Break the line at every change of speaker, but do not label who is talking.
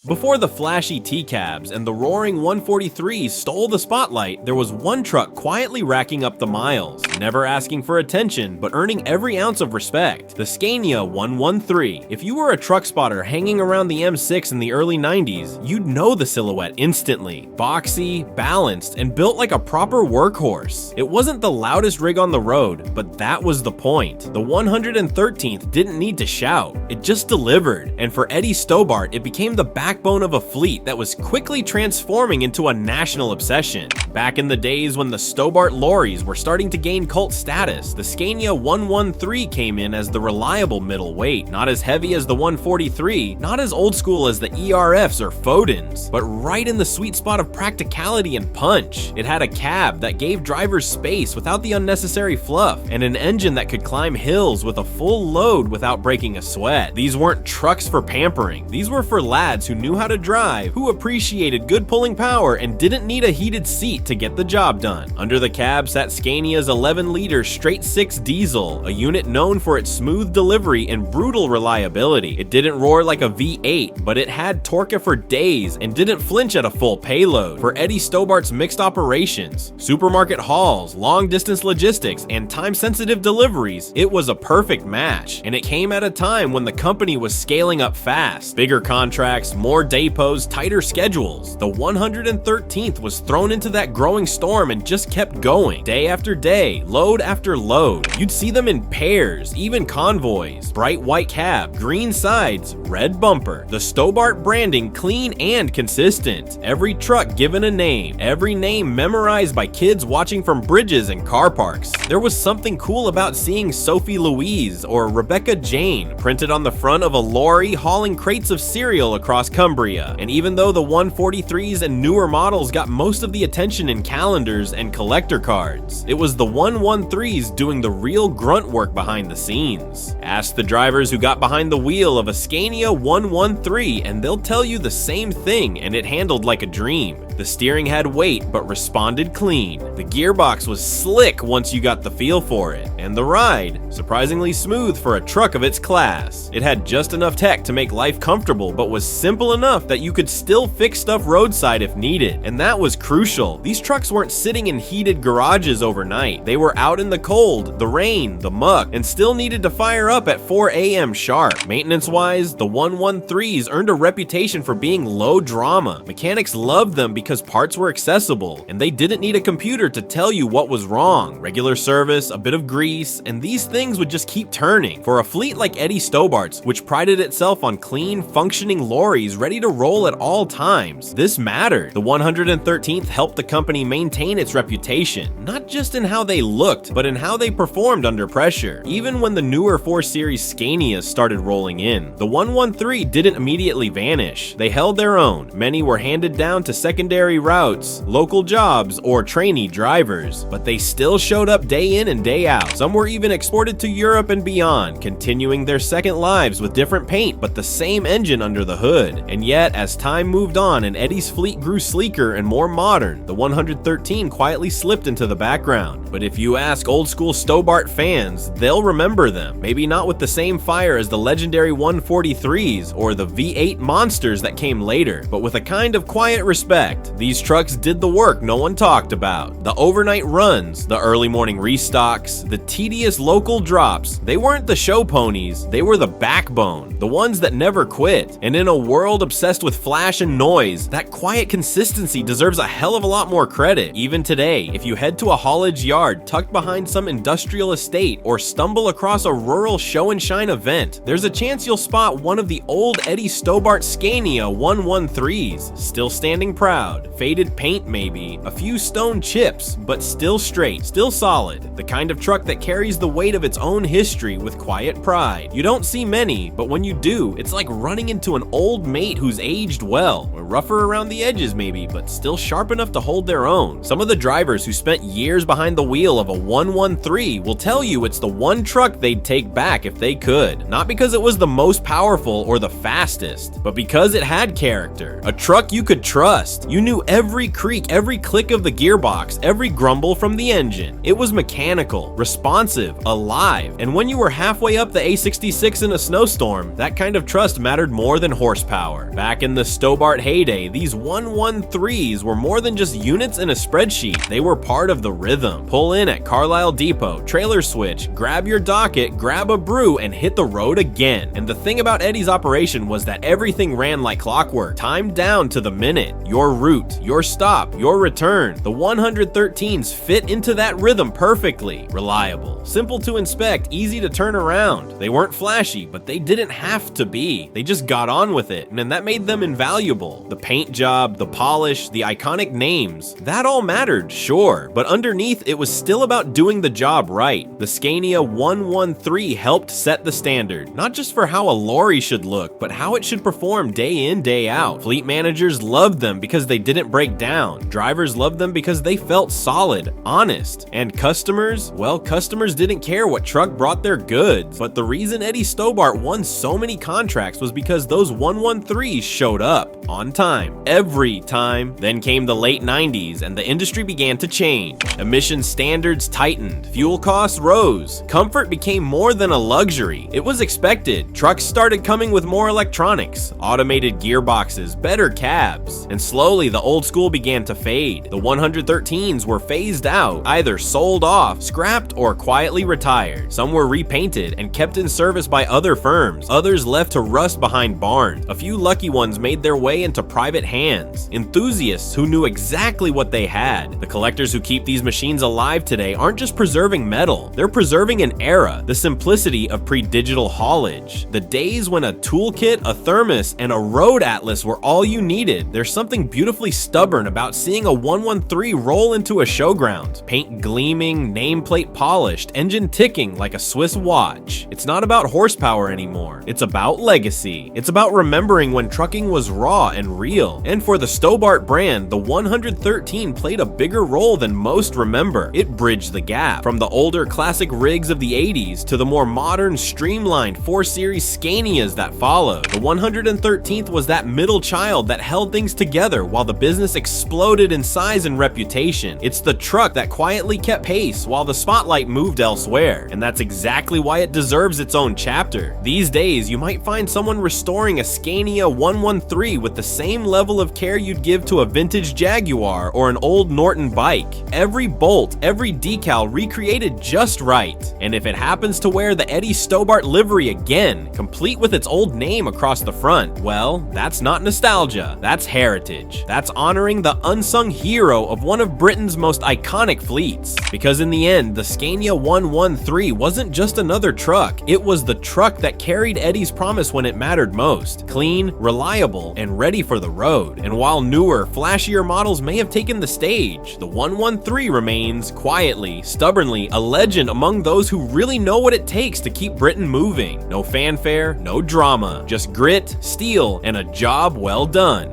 Before the flashy T-cabs and the roaring 143s stole the spotlight, there was one truck quietly racking up the miles, never asking for attention but earning every ounce of respect: the Scania 113. If you were a truck spotter hanging around the M6 in the early 90s, you'd know the silhouette instantly. Boxy, balanced, and built like a proper workhorse. It wasn't the loudest rig on the road, but that was the point. The 113th didn't need to shout, it just delivered. And for Eddie Stobart, it became the backbone of a fleet that was quickly transforming into a national obsession. Back in the days when the Stobart lorries were starting to gain cult status, the Scania 113 came in as the reliable middle weight. Not as heavy as the 143, not as old school as the ERFs or Fodens, but right in the sweet spot of practicality and punch. It had a cab that gave drivers space without the unnecessary fluff, and an engine that could climb hills with a full load without breaking a sweat. These weren't trucks for pampering, these were for lads who knew how to drive, who appreciated good pulling power, and didn't need a heated seat to get the job done. Under the cab sat Scania's 11-liter straight-six diesel, a unit known for its smooth delivery and brutal reliability. It didn't roar like a V8, but it had torque for days and didn't flinch at a full payload. For Eddie Stobart's mixed operations, supermarket hauls, long-distance logistics, and time-sensitive deliveries, it was a perfect match. And it came at a time when the company was scaling up fast. Bigger contracts, more depots, tighter schedules. The 113th was thrown into that growing storm and just kept going. Day after day, load after load. You'd see them in pairs, even convoys. Bright white cab, green sides, red bumper. The Stobart branding clean and consistent. Every truck given a name. Every name memorized by kids watching from bridges and car parks. There was something cool about seeing Sophie Louise or Rebecca Jane printed on the front of a lorry hauling crates of cereal across Cumbria. And even though the 143s and newer models got most of the attention in calendars and collector cards, it was the 113s doing the real grunt work behind the scenes. Ask the drivers who got behind the wheel of a Scania 113 and they'll tell you the same thing, and it handled like a dream. The steering had weight but responded clean. The gearbox was slick once you got the feel for it, and the ride, surprisingly smooth for a truck of its class. It had just enough tech to make life comfortable, but was simple enough that you could still fix stuff roadside if needed, and that was crucial. These trucks weren't sitting in heated garages overnight. They were out in the cold, the rain, the muck, and still needed to fire up at 4 a.m. sharp. Maintenance-wise, the 113s earned a reputation for being low drama. Mechanics loved them because parts were accessible, and they didn't need a computer to tell you what was wrong. Regular service, a bit of grease, and these things would just keep turning. For a fleet like Eddie Stobart's, which prided itself on clean, functioning lorries ready to roll at all times, this mattered. The 113th helped the company maintain its reputation, not just in how they looked, but in how they performed under pressure. Even when the newer 4 Series Scanias started rolling in, the 113 didn't immediately vanish. They held their own. Many were handed down to secondary routes, local jobs, or trainee drivers, but they still showed up day in and day out. Some were even exported to Europe and beyond, continuing their second lives with different paint but the same engine under the hood. And yet, as time moved on and Eddie's fleet grew sleeker and more modern, the 113 quietly slipped into the background. But if you ask old school Stobart fans, they'll remember them. Maybe not with the same fire as the legendary 143s or the V8 monsters that came later, but with a kind of quiet respect. These trucks did the work no one talked about. The overnight runs, the early morning restocks, the tedious local drops. They weren't the show ponies, they were the backbone, the ones that never quit. And in a world obsessed with flash and noise, that quiet consistency deserves a hell of a lot more credit. Even today, if you head to a haulage yard tucked behind some industrial estate or stumble across a rural show and shine event, there's a chance you'll spot one of the old Eddie Stobart Scania 113s, still standing proud. Faded paint maybe, a few stone chips, but still straight, still solid. The kind of truck that carries the weight of its own history with quiet pride. You don't see many, but when you do, it's like running into an old mate who's aged well, or rougher around the edges maybe, but still sharp enough to hold their own. Some of the drivers who spent years behind the wheel of a 113 will tell you it's the one truck they'd take back if they could. Not because it was the most powerful or the fastest, but because it had character. A truck you could trust. You You knew every creak, every click of the gearbox, every grumble from the engine. It was mechanical, responsive, alive, and when you were halfway up the A66 in a snowstorm, that kind of trust mattered more than horsepower. Back in the Stobart heyday, these 113s were more than just units in a spreadsheet. They were part of the rhythm. Pull in at Carlisle Depot, trailer switch, grab your docket, grab a brew, and hit the road again. And the thing about Eddie's operation was that everything ran like clockwork, timed down to the minute. Your route, your stop, your return. The 113s fit into that rhythm perfectly. Reliable, simple to inspect, easy to turn around. They weren't flashy, but they didn't have to be. They just got on with it, and that made them invaluable. The paint job, the polish, the iconic names, that all mattered, sure, but underneath it was still about doing the job right. The Scania 113 helped set the standard, not just for how a lorry should look, but how it should perform day in, day out. Fleet managers loved them because they didn't break down. Drivers loved them because they felt solid, honest. And customers, well, customers didn't care what truck brought their goods. But the reason Eddie Stobart won so many contracts was because those 113s showed up on time, every time. Then came the late 90s and the industry began to change. Emission standards tightened, fuel costs rose, comfort became more than a luxury. It was expected. Trucks started coming with more electronics, automated gearboxes, better cabs, and slowly the old school began to fade. The 113s were phased out, either sold off, scrapped, or quietly retired. Some were repainted and kept in service by other firms. Others left to rust behind barns. A few lucky ones made their way into private hands. Enthusiasts who knew exactly what they had. The collectors who keep these machines alive today aren't just preserving metal, they're preserving an era, the simplicity of pre-digital haulage. The days when a toolkit, a thermos, and a road atlas were all you needed. There's something beautifully stubborn about seeing a 113 roll into a showground. Paint gleaming, nameplate polished, engine ticking like a Swiss watch. It's not about horsepower anymore. It's about legacy. It's about remembering when trucking was raw and real. And for the Stobart brand, the 113 played a bigger role than most remember. It bridged the gap from the older classic rigs of the 80s to the more modern, streamlined 4 Series Scanias that followed. The 113th was that middle child that held things together while the business exploded in size and reputation. It's the truck that quietly kept pace while the spotlight moved elsewhere, and that's exactly why it deserves its own chapter. These days, you might find someone restoring a Scania 113 with the same level of care you'd give to a vintage Jaguar or an old Norton bike. Every bolt, every decal recreated just right. And if it happens to wear the Eddie Stobart livery again, complete with its old name across the front, well, that's not nostalgia, that's heritage. That's honoring the unsung hero of one of Britain's most iconic fleets. Because in the end, the Scania 113 wasn't just another truck, it was the truck that carried Eddie's promise when it mattered most. Clean, reliable, and ready for the road. And while newer, flashier models may have taken the stage, the 113 remains, quietly, stubbornly, a legend among those who really know what it takes to keep Britain moving. No fanfare, no drama, just grit, steel, and a job well done.